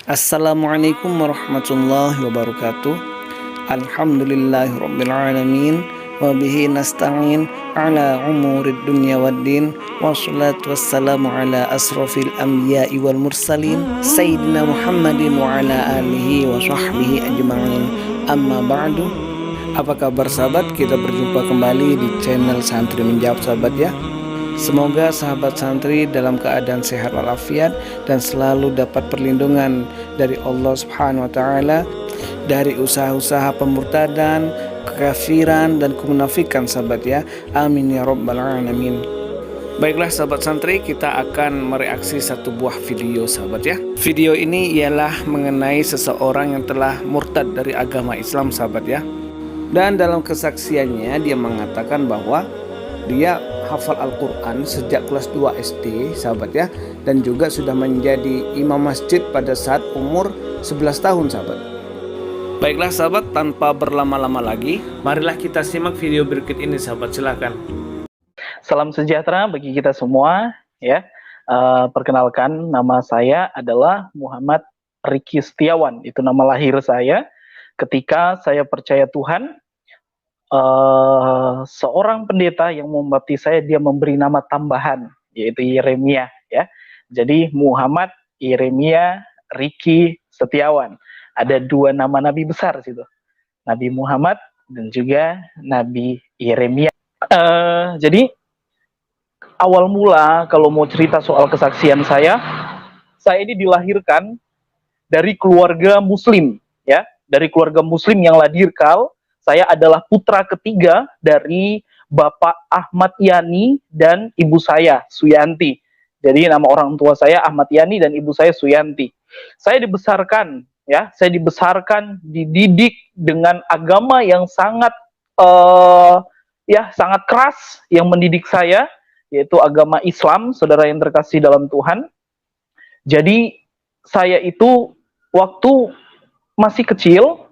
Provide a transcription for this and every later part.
Assalamualaikum warahmatullahi wabarakatuh. Alhamdulillahirabbil alamin wa bihi nasta'in ala umurid dunya waddin. Wassalatu wassalamu ala asrofil anbiya'i wal mursalin sayyidina Muhammadin wa ala alihi wa sahbihi ajma'in. Amma ba'du. Apa kabar sahabat? Kita berjumpa kembali di channel Santri Menjawab sahabat ya. Semoga sahabat santri dalam keadaan sehat walafiat dan selalu dapat perlindungan dari Allah Subhanahu wa taala dari usaha-usaha pemurtadan, kekafiran dan kemunafikan sahabat ya. Amin ya rabbal alamin. Baiklah sahabat santri, kita akan mereaksi satu buah video sahabat ya. Video ini ialah mengenai seseorang yang telah murtad dari agama Islam sahabat ya. Dan dalam kesaksiannya dia mengatakan bahwa dia hafal Al-Quran sejak kelas 2 SD sahabat ya, dan juga sudah menjadi imam masjid pada saat umur 11 tahun sahabat. Baiklah sahabat, tanpa berlama-lama lagi, marilah kita simak video berikut ini sahabat, silakan. Salam sejahtera bagi kita semua ya. Perkenalkan, nama saya adalah Muhammad Riki Setiawan, itu nama lahir saya. Ketika saya percaya Tuhan, seorang pendeta yang membaptis saya, dia memberi nama tambahan yaitu Yeremia ya. Jadi Muhammad Yeremia Riki Setiawan. Ada dua nama nabi besar situ, Nabi Muhammad dan juga Nabi Yeremia. Jadi awal mula kalau mau cerita soal kesaksian saya ini dilahirkan dari keluarga Muslim ya, dari keluarga Muslim yang ladikal. Saya adalah putra ketiga dari Bapak Ahmad Yani dan ibu saya Suyanti. Jadi nama orang tua saya Ahmad Yani dan ibu saya Suyanti. Saya dibesarkan ya, dididik dengan agama yang sangat sangat keras yang mendidik saya, yaitu agama Islam, saudara yang terkasih dalam Tuhan. Jadi saya itu waktu masih kecil,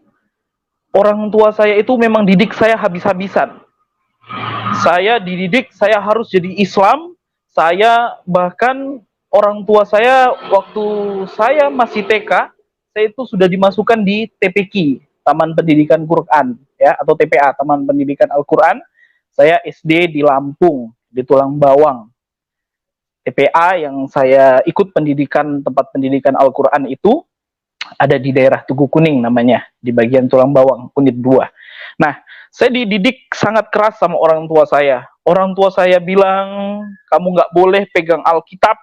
orang tua saya itu memang didik saya habis-habisan. Saya dididik, saya harus jadi Islam. Saya bahkan orang tua saya waktu saya masih TK, saya itu sudah dimasukkan di TPQ, Taman Pendidikan Quran, ya, atau TPA, Taman Pendidikan Al-Quran. Saya SD di Lampung, di Tulang Bawang. TPA yang saya ikut pendidikan, tempat pendidikan Al-Quran itu ada di daerah Tugu Kuning namanya, di bagian Tulang Bawang, Unit 2. Nah, saya dididik sangat keras sama orang tua saya. Orang tua saya bilang, kamu nggak boleh pegang Alkitab,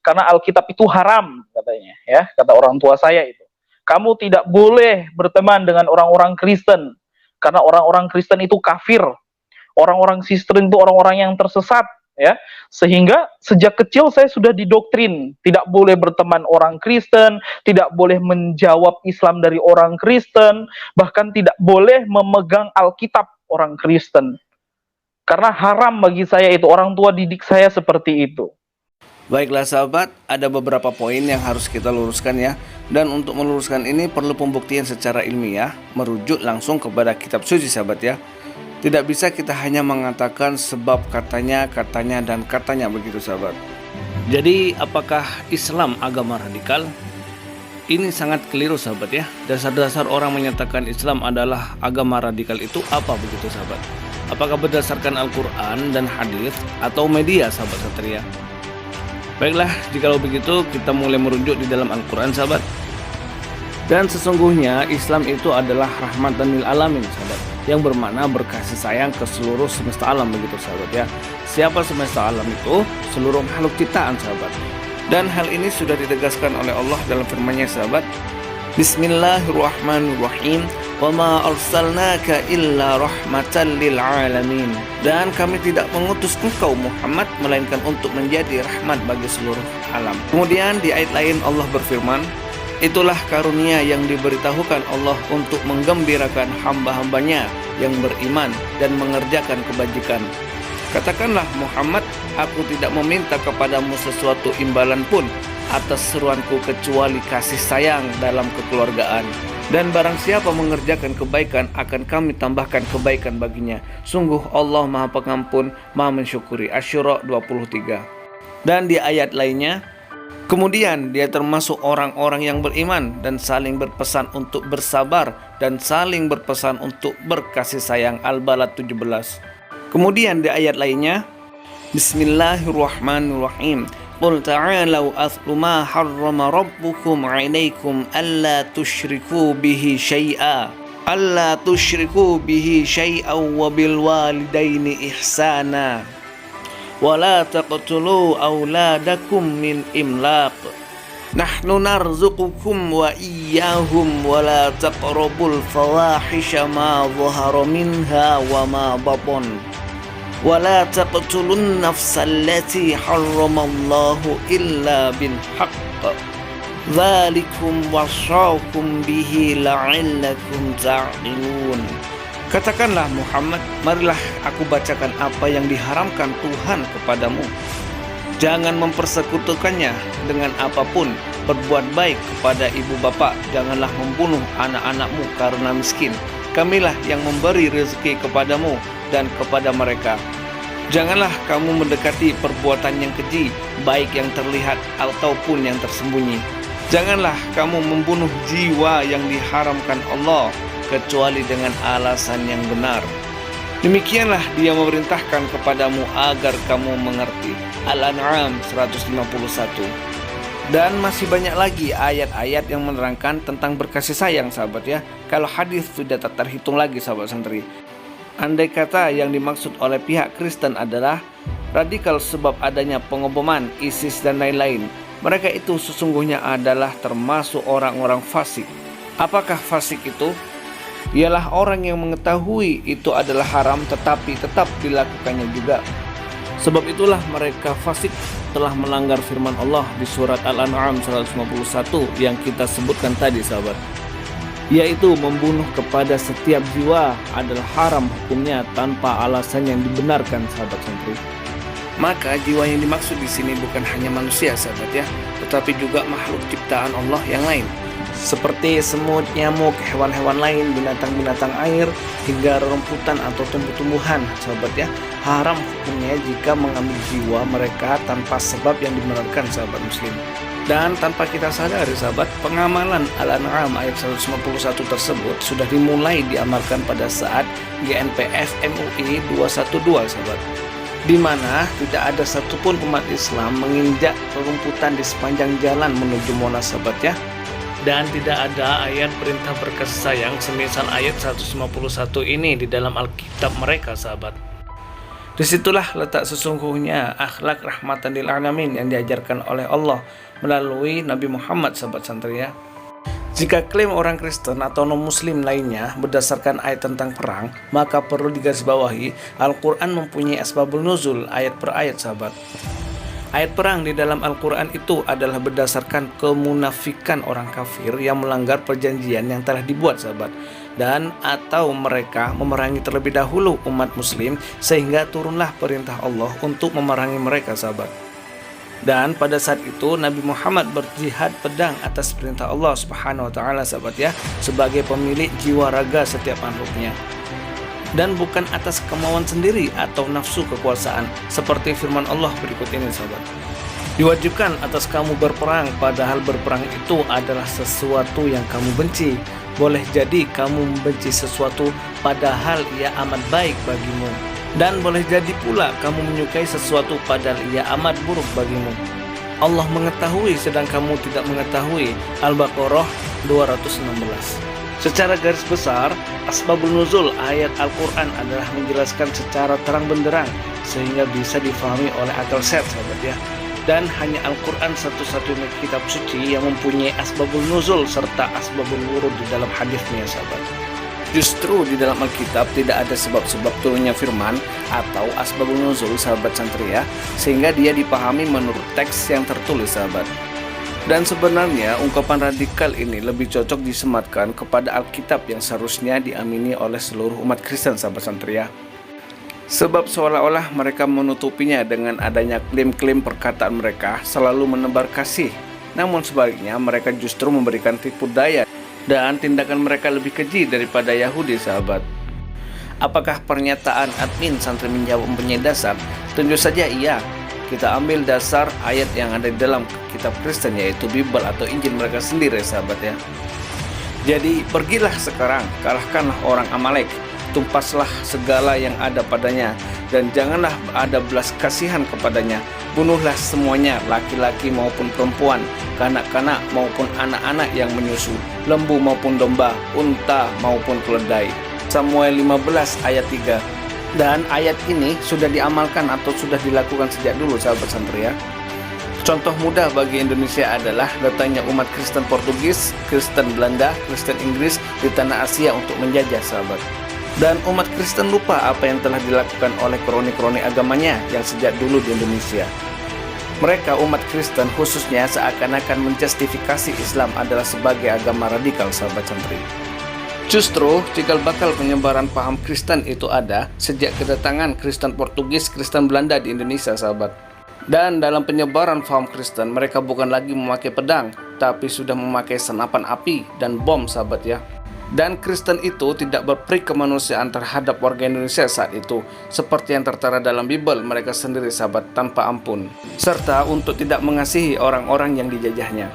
karena Alkitab itu haram, katanya. Ya, kata orang tua saya itu. Kamu tidak boleh berteman dengan orang-orang Kristen, karena orang-orang Kristen itu kafir. Orang-orang Kristen itu orang-orang yang tersesat. Ya, sehingga sejak kecil saya sudah didoktrin tidak boleh berteman orang Kristen, tidak boleh menjawab Islam dari orang Kristen, bahkan tidak boleh memegang Alkitab orang Kristen, karena haram bagi saya itu. Orang tua didik saya seperti itu. Baiklah sahabat, ada beberapa poin yang harus kita luruskan ya. Dan untuk meluruskan ini perlu pembuktian secara ilmiah, merujuk langsung kepada kitab suci sahabat ya. Tidak bisa kita hanya mengatakan sebab katanya, dan katanya begitu sahabat. Jadi apakah Islam agama radikal? Ini sangat keliru sahabat ya. Dasar-dasar orang menyatakan Islam adalah agama radikal itu apa begitu sahabat? Apakah berdasarkan Al-Quran dan hadis atau media sahabat satria? Baiklah, jikalau begitu kita mulai merujuk di dalam Al-Quran sahabat. Dan sesungguhnya Islam itu adalah rahmatan lil alamin sahabat, yang bermakna berkasih sayang ke seluruh semesta alam begitu sahabat ya. Siapa semesta alam itu? Seluruh makhluk ciptaan sahabat. Dan hal ini sudah ditegaskan oleh Allah dalam firman-Nya sahabat. Bismillahirrahmanirrahim. Wa ma arsalnaka illa rahmatan lil alamin. Dan kami tidak mengutus engkau Muhammad melainkan untuk menjadi rahmat bagi seluruh alam. Kemudian di ayat lain Allah berfirman, itulah karunia yang diberitahukan Allah untuk menggembirakan hamba-hambanya yang beriman dan mengerjakan kebajikan. Katakanlah Muhammad, aku tidak meminta kepadamu sesuatu imbalan pun atas seruanku kecuali kasih sayang dalam kekeluargaan. Dan barang siapa mengerjakan kebaikan akan kami tambahkan kebaikan baginya. Sungguh Allah Maha Pengampun, Maha Mensyukuri. Asy-Syura 23. Dan di ayat lainnya, Kemudian dia termasuk orang-orang yang beriman dan saling berpesan untuk bersabar dan saling berpesan untuk berkasih sayang. Al-Balad 17. Kemudian di ayat lainnya, Bismillahirrahmanirrahim. Qul ta'alau athlu ma harrama rabbukum 'alaikum alla tusyriku bihi syai'a. Alla tusyriku bihi syai'an wa bil walidaini ihsana. ولا تقتلوا أولادكم من إملاق نحن نرزقكم وإياهم ولا تقربوا الفواحش ما ظهر منها وما بطن ولا تقتلوا النفس التي حرم الله إلا بالحق ذلكم وصاكم به لعلكم تعقلون. Katakanlah Muhammad, marilah aku bacakan apa yang diharamkan Tuhan kepadamu. Jangan mempersekutukannya dengan apapun. Berbuat baik kepada ibu bapa. Janganlah membunuh anak-anakmu karena miskin. Kamilah yang memberi rezeki kepadamu dan kepada mereka. Janganlah kamu mendekati perbuatan yang keji, baik yang terlihat ataupun yang tersembunyi. Janganlah kamu membunuh jiwa yang diharamkan Allah kecuali dengan alasan yang benar. Demikianlah dia memerintahkan kepadamu agar kamu mengerti. Al-An'am 151. Dan masih banyak lagi ayat-ayat yang menerangkan tentang berkasih sayang, sahabat ya. Kalau hadis sudah tak terhitung lagi, sahabat santri. Andai kata yang dimaksud oleh pihak Kristen adalah radikal sebab adanya pengeboman, ISIS dan lain-lain, mereka itu sesungguhnya adalah termasuk orang-orang fasik. Apakah fasik itu? Ialah orang yang mengetahui itu adalah haram tetapi tetap dilakukannya juga. Sebab itulah mereka fasik, telah melanggar firman Allah di surat Al-An'am 151 yang kita sebutkan tadi, sahabat, yaitu membunuh kepada setiap jiwa adalah haram hukumnya tanpa alasan yang dibenarkan, sahabat santri. Maka jiwa yang dimaksud di sini bukan hanya manusia, sahabat ya, tetapi juga makhluk ciptaan Allah yang lain, seperti semut, nyamuk, hewan-hewan lain, binatang-binatang air, hingga rerumputan atau tumbuh-tumbuhan, sahabat ya. Haram hukumnya jika mengambil jiwa mereka tanpa sebab yang dibenarkan, sahabat muslim. Dan tanpa kita sadari, sahabat, pengamalan Al-An'am ayat 151 tersebut sudah dimulai diamalkan pada saat GNPF MUI 212, sahabat, di mana tidak ada satupun umat Islam menginjak rerumputan di sepanjang jalan menuju Monas, sahabat ya. Dan tidak ada ayat perintah berkasih sayang semisal ayat 151 ini di dalam Alkitab mereka, sahabat. Disitulah letak sesungguhnya akhlak rahmatan lil alamin yang diajarkan oleh Allah melalui Nabi Muhammad, sahabat santri ya. Jika klaim orang Kristen atau non-muslim lainnya berdasarkan ayat tentang perang, maka perlu digarisbawahi Al-Quran mempunyai asbabul nuzul ayat per ayat, sahabat. Ayat perang di dalam Al-Quran itu adalah berdasarkan kemunafikan orang kafir yang melanggar perjanjian yang telah dibuat, sahabat, dan atau mereka memerangi terlebih dahulu umat muslim sehingga turunlah perintah Allah untuk memerangi mereka, sahabat. Dan pada saat itu Nabi Muhammad berjihad pedang atas perintah Allah Subhanahu wa taala, sahabat ya, sebagai pemilik jiwa raga setiap makhluknya, dan bukan atas kemauan sendiri atau nafsu kekuasaan, seperti firman Allah berikut ini, sahabat. Diwajibkan atas kamu berperang, padahal berperang itu adalah sesuatu yang kamu benci. Boleh jadi kamu membenci sesuatu padahal ia amat baik bagimu, dan boleh jadi pula kamu menyukai sesuatu padahal ia amat buruk bagimu. Allah mengetahui sedang kamu tidak mengetahui. Al-Baqarah 216. Secara garis besar, asbabul nuzul ayat Al-Quran adalah menjelaskan secara terang benderang sehingga bisa difahami oleh akal sehat, sahabat ya. Dan hanya Al-Quran satu-satunya kitab suci yang mempunyai asbabul nuzul serta asbabul wurud di dalam hadisnya, sahabat. Justru di dalam Alkitab tidak ada sebab-sebab turunnya firman atau asbabul nuzul, sahabat santri ya, sehingga dia dipahami menurut teks yang tertulis, sahabat. Dan sebenarnya ungkapan radikal ini lebih cocok disematkan kepada Alkitab yang seharusnya diamini oleh seluruh umat Kristen, sahabat santri ya. Sebab seolah-olah mereka menutupinya dengan adanya klaim-klaim perkataan mereka selalu menebar kasih. Namun sebaliknya mereka justru memberikan tipu daya dan tindakan mereka lebih keji daripada Yahudi, sahabat. Apakah pernyataan admin santri menjawab mempunyai dasar? Tentu saja iya. kita ambil dasar ayat yang ada di dalam kitab Kristen, yaitu Bible atau Injil mereka sendiri, sahabat ya. Jadi pergilah sekarang, kalahkanlah orang Amalek, tumpaslah segala yang ada padanya, dan janganlah ada belas kasihan kepadanya. Bunuhlah semuanya, laki-laki maupun perempuan, kanak-kanak maupun anak-anak yang menyusu, lembu maupun domba, unta maupun keledai. Samuel 15 ayat 3. Dan ayat ini sudah diamalkan atau sudah dilakukan sejak dulu, sahabat santri ya. Contoh mudah bagi Indonesia adalah datangnya umat Kristen Portugis, Kristen Belanda, Kristen Inggris di tanah Asia untuk menjajah, sahabat. Dan umat Kristen lupa apa yang telah dilakukan oleh kroni-kroni agamanya yang sejak dulu di Indonesia. Mereka umat Kristen khususnya seakan-akan menjustifikasi Islam adalah sebagai agama radikal, sahabat santri. Justru cikal bakal penyebaran paham Kristen itu ada sejak kedatangan Kristen Portugis, Kristen Belanda di Indonesia, sahabat. Dan dalam penyebaran paham Kristen, mereka bukan lagi memakai pedang, tapi sudah memakai senapan api dan bom, sahabat ya. Dan Kristen itu tidak berperi kemanusiaan terhadap warga Indonesia saat itu, seperti yang tertera dalam Bible mereka sendiri, sahabat, tanpa ampun, serta untuk tidak mengasihi orang-orang yang dijajahnya.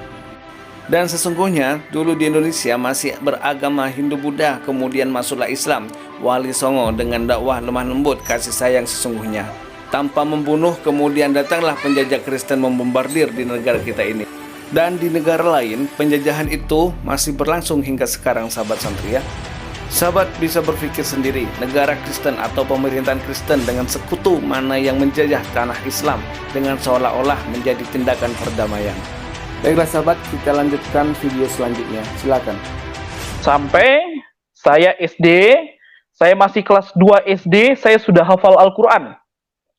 Dan sesungguhnya dulu di Indonesia masih beragama Hindu-Buddha, kemudian masuklah Islam, Wali Songo dengan dakwah lemah lembut kasih sayang sesungguhnya. Tanpa membunuh, kemudian datanglah penjajah Kristen membombardir di negara kita ini. Dan di negara lain, penjajahan itu masih berlangsung hingga sekarang, sahabat santri ya. Sahabat bisa berpikir sendiri, negara Kristen atau pemerintahan Kristen dengan sekutu mana yang menjajah tanah Islam dengan seolah-olah menjadi tindakan perdamaian. Baiklah sahabat, kita lanjutkan video selanjutnya. Silakan. Sampai saya SD, saya masih kelas 2 SD, saya sudah hafal Al-Quran.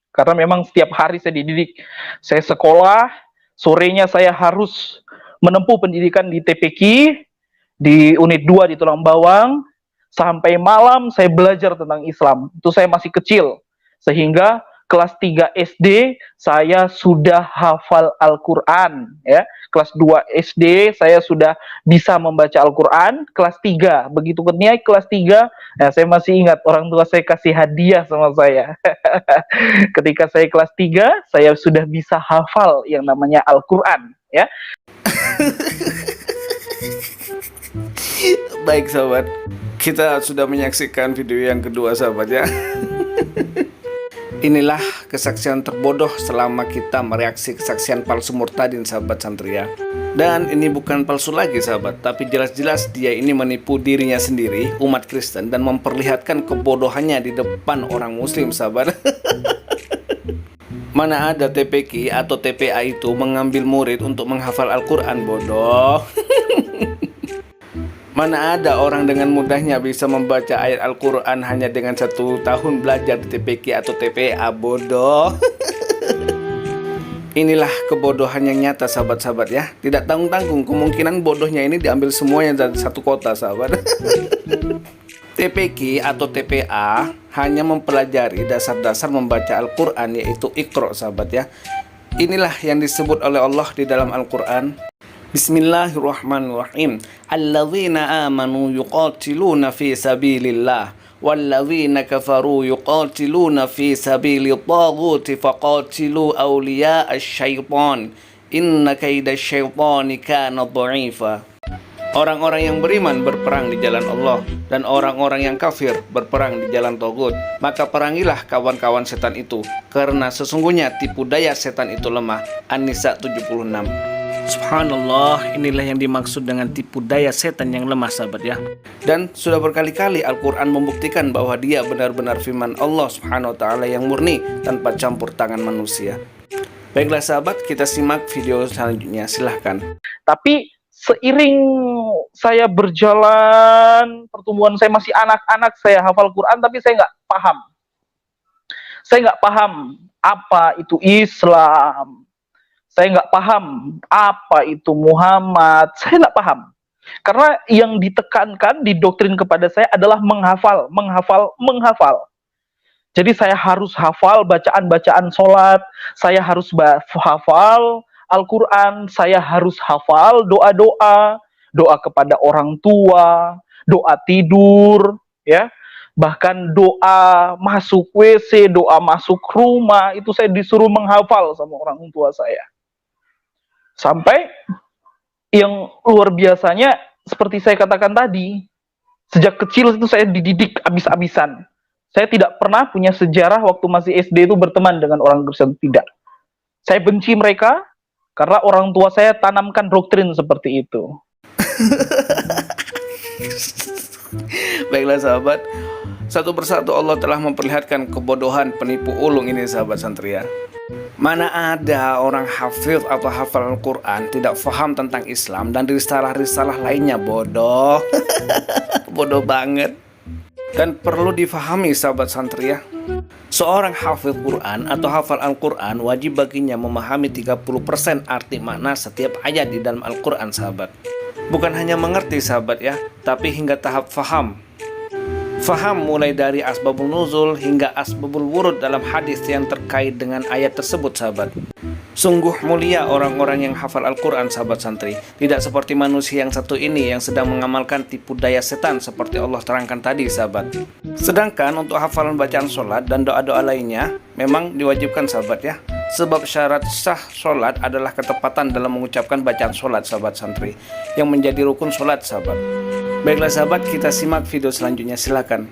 Karena memang setiap hari saya dididik. Saya sekolah, sorenya saya harus menempuh pendidikan di TPQ, di unit 2 di Tulang Bawang, sampai malam saya belajar tentang Islam. Itu saya masih kecil, sehingga kelas 3 SD saya sudah hafal Al-Quran ya. Kelas 2 SD saya sudah bisa membaca Al-Quran. Kelas 3, begitu naik kelas 3, ya, saya masih ingat orang tua saya kasih hadiah sama saya. Ketika saya kelas 3, saya sudah bisa hafal yang namanya Al-Quran ya. Baik sahabat, kita sudah menyaksikan video yang kedua, sahabat ya. Inilah kesaksian terbodoh selama kita mereaksi kesaksian palsu murtadin, sahabat santri ya. Dan ini bukan palsu lagi, sahabat, tapi jelas-jelas dia ini menipu dirinya sendiri, umat Kristen, dan memperlihatkan kebodohannya di depan orang muslim, sahabat. Mana ada TPQ atau TPA itu mengambil murid untuk menghafal Al-Quran, bodoh. Mana ada orang dengan mudahnya bisa membaca ayat Al-Quran hanya dengan 1 tahun belajar di TPQ atau TPA, bodoh. Inilah kebodohan yang nyata, sahabat-sahabat ya. Tidak tanggung-tanggung, kemungkinan bodohnya ini diambil semuanya dari satu kota, sahabat. TPQ atau TPA hanya mempelajari dasar-dasar membaca Al-Quran, yaitu Iqra, sahabat ya. Inilah yang disebut oleh Allah di dalam Al-Quran. Bismillahirrahmanirrahim. Alladzina amanu yuqatiluna fi sabilillah walladzina kafaru yuqatiluna fi sabilit taghuti faqatilu awliya asy-syaitan inna kaida syaitani kana dha'ifa. Orang-orang yang beriman berperang di jalan Allah, dan orang-orang yang kafir berperang di jalan Tagut. Maka perangilah kawan-kawan setan itu, karena sesungguhnya tipu daya setan itu lemah. An-Nisa 76. Subhanallah, inilah yang dimaksud dengan tipu daya setan yang lemah, sahabat ya. Dan sudah berkali-kali Al-Quran membuktikan bahwa dia benar-benar firman Allah Subhanahu wa ta'ala yang murni tanpa campur tangan manusia. Baiklah sahabat, kita simak video selanjutnya, silahkan. Tapi seiring saya berjalan, pertumbuhan saya masih anak-anak, saya hafal Quran, tapi saya nggak paham. Saya nggak paham apa itu Islam. Saya nggak paham apa itu Muhammad. Saya nggak paham. Karena yang ditekankan, didoktrin kepada saya adalah menghafal, menghafal, menghafal. Jadi saya harus hafal bacaan-bacaan sholat, saya harus hafal Al-Quran, saya harus hafal doa-doa, doa kepada orang tua, doa tidur, ya, Bahkan doa masuk WC, doa masuk rumah, itu saya disuruh menghafal sama orang tua saya. Sampai yang luar biasanya, seperti saya katakan tadi, sejak kecil itu saya dididik abis-abisan. Saya tidak pernah punya sejarah waktu masih SD itu berteman dengan orang Kristen, tidak. Saya benci mereka karena orang tua saya tanamkan doktrin seperti itu. Baiklah sahabat, satu persatu Allah telah memperlihatkan kebodohan penipu ulung ini sahabat santri ya. Mana ada orang hafid atau hafal Al-Quran tidak faham tentang Islam dan risalah-risalah lainnya, bodoh. Bodoh banget. Dan perlu difahami sahabat santri ya, seorang hafid Quran atau hafal Al-Quran wajib baginya memahami 30% arti makna setiap ayat di dalam Al-Quran sahabat. Bukan hanya mengerti sahabat ya, tapi hingga tahap faham. Faham mulai dari asbabul nuzul hingga asbabul wurud dalam hadis yang terkait dengan ayat tersebut sahabat. Sungguh mulia orang-orang yang hafal Al-Quran sahabat santri. Tidak seperti manusia yang satu ini yang sedang mengamalkan tipu daya setan seperti Allah terangkan tadi sahabat. Sedangkan untuk hafalan bacaan sholat dan doa-doa lainnya memang diwajibkan sahabat ya. Sebab syarat sah sholat adalah ketepatan dalam mengucapkan bacaan sholat sahabat santri, yang menjadi rukun sholat sahabat. Baiklah sahabat, kita simak video selanjutnya, silakan.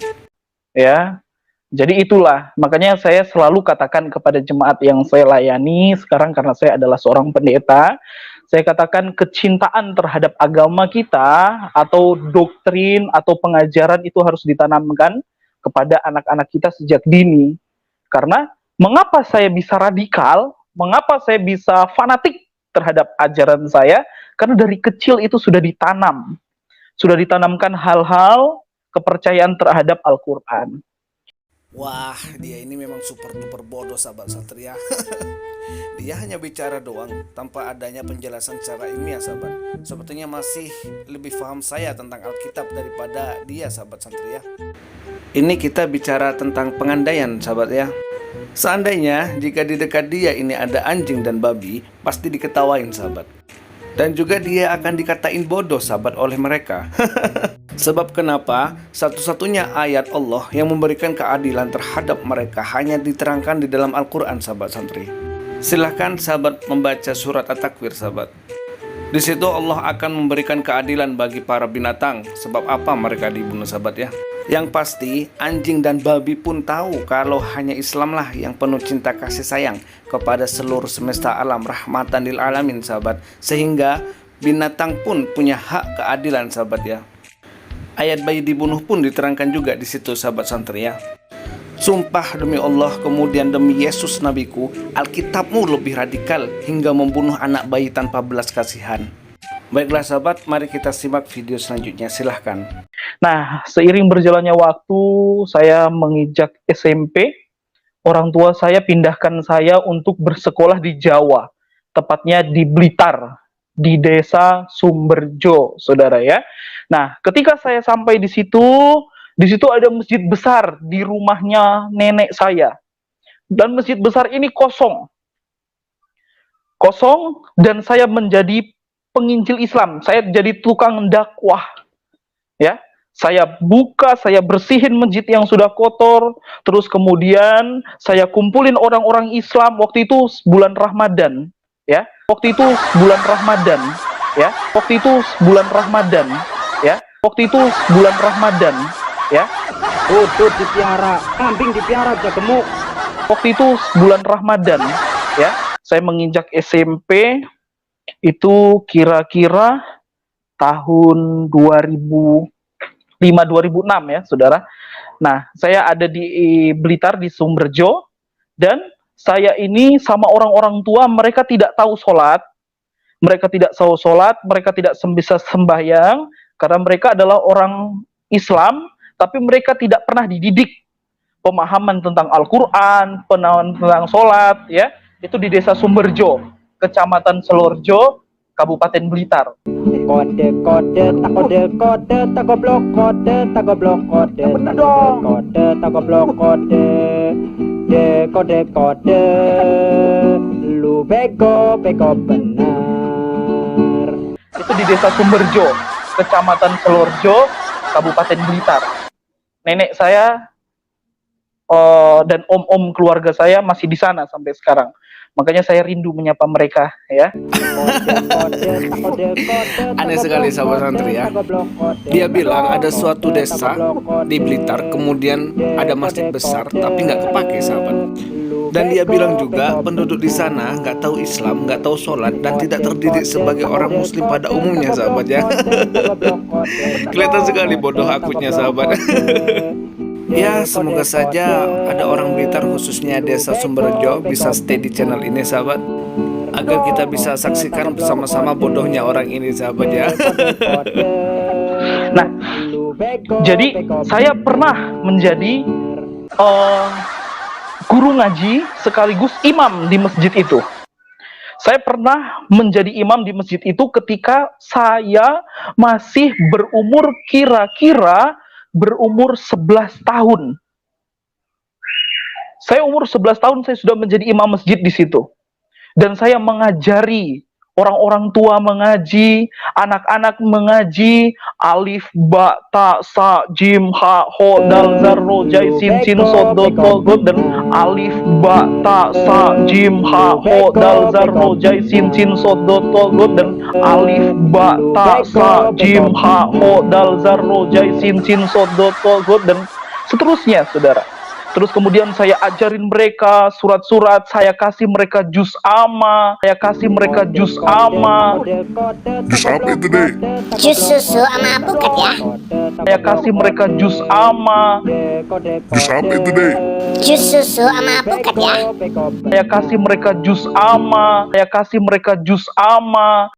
Ya, jadi itulah makanya saya selalu katakan kepada jemaat yang saya layani sekarang, karena saya adalah seorang pendeta, saya katakan kecintaan terhadap agama kita atau doktrin atau pengajaran itu harus ditanamkan kepada anak-anak kita sejak dini. Karena mengapa saya bisa radikal, mengapa saya bisa fanatik terhadap ajaran saya? Karena dari kecil itu sudah ditanamkan hal-hal kepercayaan terhadap Al-Quran. Wah, dia ini memang super duper bodoh sahabat satria. Dia hanya bicara doang tanpa adanya penjelasan secara ilmiah sahabat. Sepertinya masih lebih paham saya tentang Alkitab daripada dia sahabat satria. Ini kita bicara tentang pengandaian sahabat ya. Seandainya jika di dekat dia ini ada anjing dan babi, pasti diketawain sahabat. Dan juga dia akan dikatain bodoh sahabat oleh mereka. Sebab kenapa? Satu-satunya ayat Allah yang memberikan keadilan terhadap mereka hanya diterangkan di dalam Al-Quran sahabat santri. Silahkan sahabat membaca surat At-Takwir sahabat. Di situ Allah akan memberikan keadilan bagi para binatang. Sebab apa mereka dibunuh sahabat ya. Yang pasti anjing dan babi pun tahu kalau hanya Islamlah yang penuh cinta kasih sayang kepada seluruh semesta alam, rahmatan lil alamin sahabat. Sehingga binatang pun punya hak keadilan sahabat ya. Ayat bayi dibunuh pun diterangkan juga di situ sahabat santri ya. Sumpah demi Allah, kemudian demi Yesus nabiku, Alkitabmu lebih radikal hingga membunuh anak bayi tanpa belas kasihan. Baiklah sahabat, mari kita simak video selanjutnya, silahkan. Nah, seiring berjalannya waktu, saya menginjak SMP, orang tua saya pindahkan saya untuk bersekolah di Jawa, tepatnya di Blitar, di desa Sumberjo, saudara ya. Nah, ketika saya sampai di situ ada masjid besar di rumahnya nenek saya. Dan masjid besar ini kosong. Dan saya menjadi penginjil Islam. Saya jadi tukang dakwah. Ya. Saya buka, saya bersihin masjid yang sudah kotor, terus kemudian saya kumpulin orang-orang Islam waktu itu bulan Ramadan, ya. Waktu itu bulan Ramadan, ya. Waktu itu bulan Ramadan, ya. Waktu itu bulan Ramadan, ya. Udut dipiara, kambing dipiara udah gemuk. Waktu itu bulan Ramadan, ya. Saya menginjak SMP itu kira-kira tahun 2006 ya, saudara. Nah, saya ada di Blitar di Sumberjo, dan saya ini sama orang-orang tua, mereka tidak tahu sholat, mereka tidak bisa sembahyang, karena mereka adalah orang Islam, tapi mereka tidak pernah dididik pemahaman tentang Al-Quran, pemahaman tentang sholat, ya. Itu di desa Sumberjo, Kecamatan Selorjo, Kabupaten Blitar. Kode tak goblok kode bener dong. Kode tak goblok kode lu bego benar. Itu di desa Sumberjo, Kecamatan Selorjo, Kabupaten Blitar. nenek saya dan om-om keluarga saya masih di sana sampai sekarang. Makanya saya rindu menyapa mereka, ya. Aneh sekali sahabat santri ya. Dia bilang ada suatu desa di Blitar, kemudian ada masjid besar tapi nggak kepake sahabat. Dan dia bilang juga penduduk di sana nggak tahu Islam, nggak tahu sholat, dan tidak terdidik sebagai orang Muslim pada umumnya sahabat ya. Kelihatan sekali bodoh akutnya sahabat. Ya, semoga saja ada orang Blitar khususnya desa Sumberjo bisa stay di channel ini sahabat, agar kita bisa saksikan bersama-sama bodohnya orang ini sahabat ya. Nah, jadi saya pernah menjadi guru ngaji sekaligus imam di masjid itu. Saya pernah menjadi imam di masjid itu ketika saya masih berumur kira-kira berumur 11 tahun. Saya umur 11 tahun saya sudah menjadi imam masjid di situ. Dan saya mengajari orang-orang tua mengaji, anak-anak mengaji, alif, ba, ta, sa, jim, ha, ho, dal, zar, ro, jai, sin, sod, dot, god, dan alif, ba, ta, sa, jim, ha, ho, dal, zar, ro, jai, sin, sod, dot, god, dan alif, ba, ta, sa, jim, ha, ho, dal, zar, ro, jai, sin, sod, dot, god, dan seterusnya, saudara. Terus kemudian saya ajarin mereka surat-surat, saya kasih mereka juz amma, Jus apa itu deh? Jus susu sama alpukat ya. Saya kasih mereka juz amma, Jus apa itu deh? Jus susu sama alpukat ya. saya kasih mereka juz amma.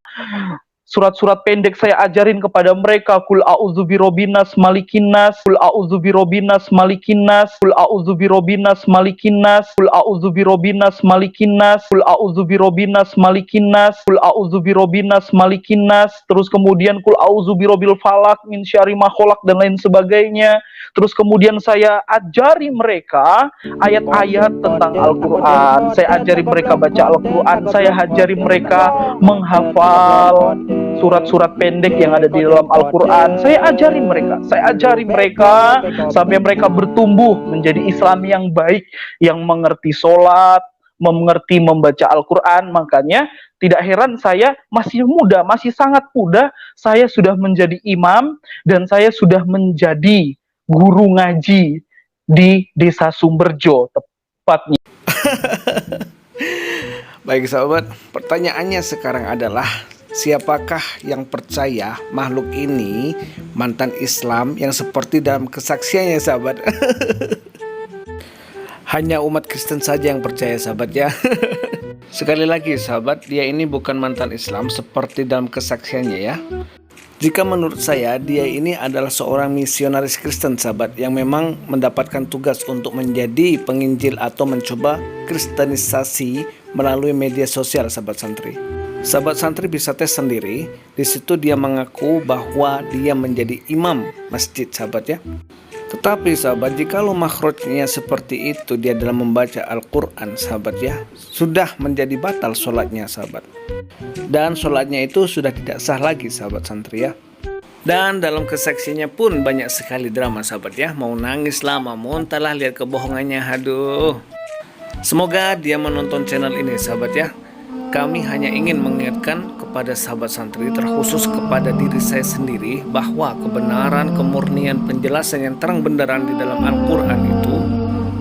Surat-surat pendek saya ajarin kepada mereka, kul a'udzu birobbinas malikinnas, kul a'udzu birobbinas malikinnas, kul a'udzu birobbinas malikinnas, kul a'udzu birobbinas malikinnas, kul a'udzu birobbinas malikinnas, kul a'udzu birobbinas malikinnas, terus kemudian kul a'udzu birobbil falak min syarri ma khalaq dan lain sebagainya. Terus kemudian saya ajari mereka ayat-ayat tentang Al-Quran, saya ajari mereka baca Al-Quran, saya ajari mereka menghafal surat-surat pendek yang ada di dalam Al-Quran. Saya ajari mereka sampai mereka bertumbuh menjadi Islam yang baik, yang mengerti sholat, mengerti membaca Al-Quran. Makanya tidak heran saya masih muda, masih sangat muda, saya sudah menjadi imam dan saya sudah menjadi guru ngaji di desa Sumberjo tepatnya. Baik sahabat, pertanyaannya sekarang adalah siapakah yang percaya makhluk ini mantan Islam yang seperti dalam kesaksiannya sahabat? Hanya umat Kristen saja yang percaya sahabat ya. Sekali lagi sahabat, dia ini bukan mantan Islam seperti dalam kesaksiannya ya. Jika menurut saya, dia ini adalah seorang misionaris Kristen sahabat, yang memang mendapatkan tugas untuk menjadi penginjil atau mencoba kristenisasi melalui media sosial sahabat santri. Sahabat santri bisa tes sendiri, di situ dia mengaku bahwa dia menjadi imam masjid sahabat ya. Tetapi sahabat, jikalau makhrajnya seperti itu dia dalam membaca Al-Quran sahabat ya, sudah menjadi batal sholatnya sahabat. Dan sholatnya itu sudah tidak sah lagi sahabat santri ya. Dan dalam kesaksiannya pun banyak sekali drama sahabat ya. Mau nangis lah, mau muntah lah lihat kebohongannya, aduh. Semoga dia menonton channel ini sahabat ya. Kami hanya ingin mengingatkan kepada sahabat santri, terkhusus kepada diri saya sendiri, bahwa kebenaran, kemurnian, penjelasan yang terang benderang di dalam Al-Quran itu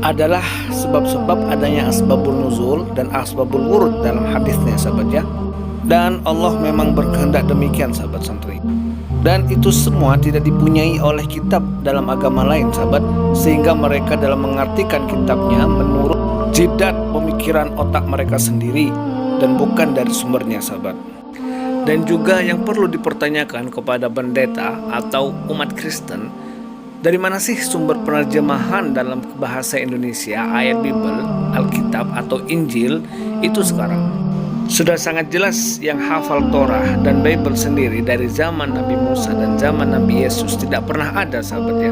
adalah sebab-sebab adanya asbabul nuzul dan asbabul wurud dalam hadisnya sahabat ya. Dan Allah memang berkehendak demikian sahabat santri. Dan itu semua tidak dipunyai oleh kitab dalam agama lain sahabat, sehingga mereka dalam mengartikan kitabnya menurut jidat pemikiran otak mereka sendiri dan bukan dari sumbernya sahabat. Dan juga yang perlu dipertanyakan kepada pendeta atau umat Kristen, dari mana sih sumber penerjemahan dalam bahasa Indonesia ayat Bible, Alkitab atau Injil itu sekarang? Sudah sangat jelas yang hafal Torah dan Bible sendiri dari zaman Nabi Musa dan zaman Nabi Yesus tidak pernah ada sahabat ya.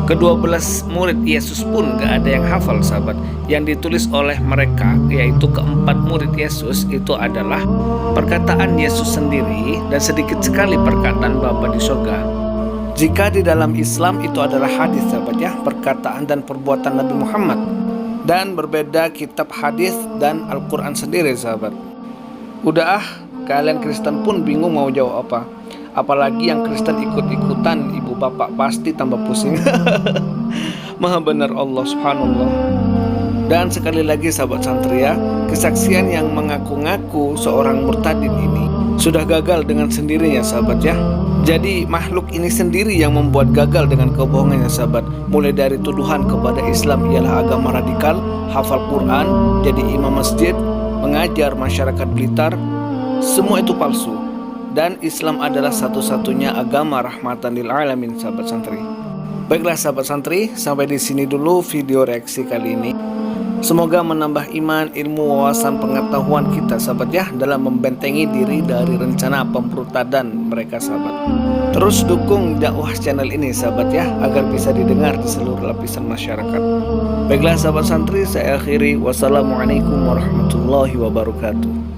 Ke-12 murid Yesus pun gak ada yang hafal sahabat. Yang ditulis oleh mereka, yaitu keempat murid Yesus, itu adalah perkataan Yesus sendiri dan sedikit sekali perkataan Bapa di surga. Jika di dalam Islam itu adalah hadis sahabat ya, perkataan dan perbuatan Nabi Muhammad, dan berbeda kitab hadis dan Al-Quran sendiri sahabat. Udah kalian Kristen pun bingung mau jawab apa. Apalagi yang Kristen ikut-ikutan, ibu bapak pasti tambah pusing. Maha benar Allah subhanallah. Dan sekali lagi sahabat santri ya, kesaksian yang mengaku-ngaku seorang murtadin ini sudah gagal dengan sendirinya sahabat ya. Jadi makhluk ini sendiri yang membuat gagal dengan kebohongannya sahabat. Mulai dari tuduhan kepada Islam ialah agama radikal, hafal Quran, jadi imam masjid, mengajar masyarakat Blitar, semua itu palsu. Dan Islam adalah satu-satunya agama rahmatan lil alamin sahabat santri. Baiklah sahabat santri, sampai di sini dulu video reaksi kali ini. Semoga menambah iman, ilmu, wawasan, pengetahuan kita sahabat ya, dalam membentengi diri dari rencana pemurtadan mereka sahabat. Terus dukung dakwah channel ini sahabat ya, agar bisa didengar di seluruh lapisan masyarakat. Baiklah sahabat santri, saya akhiri. Wassalamualaikum warahmatullahi wabarakatuh.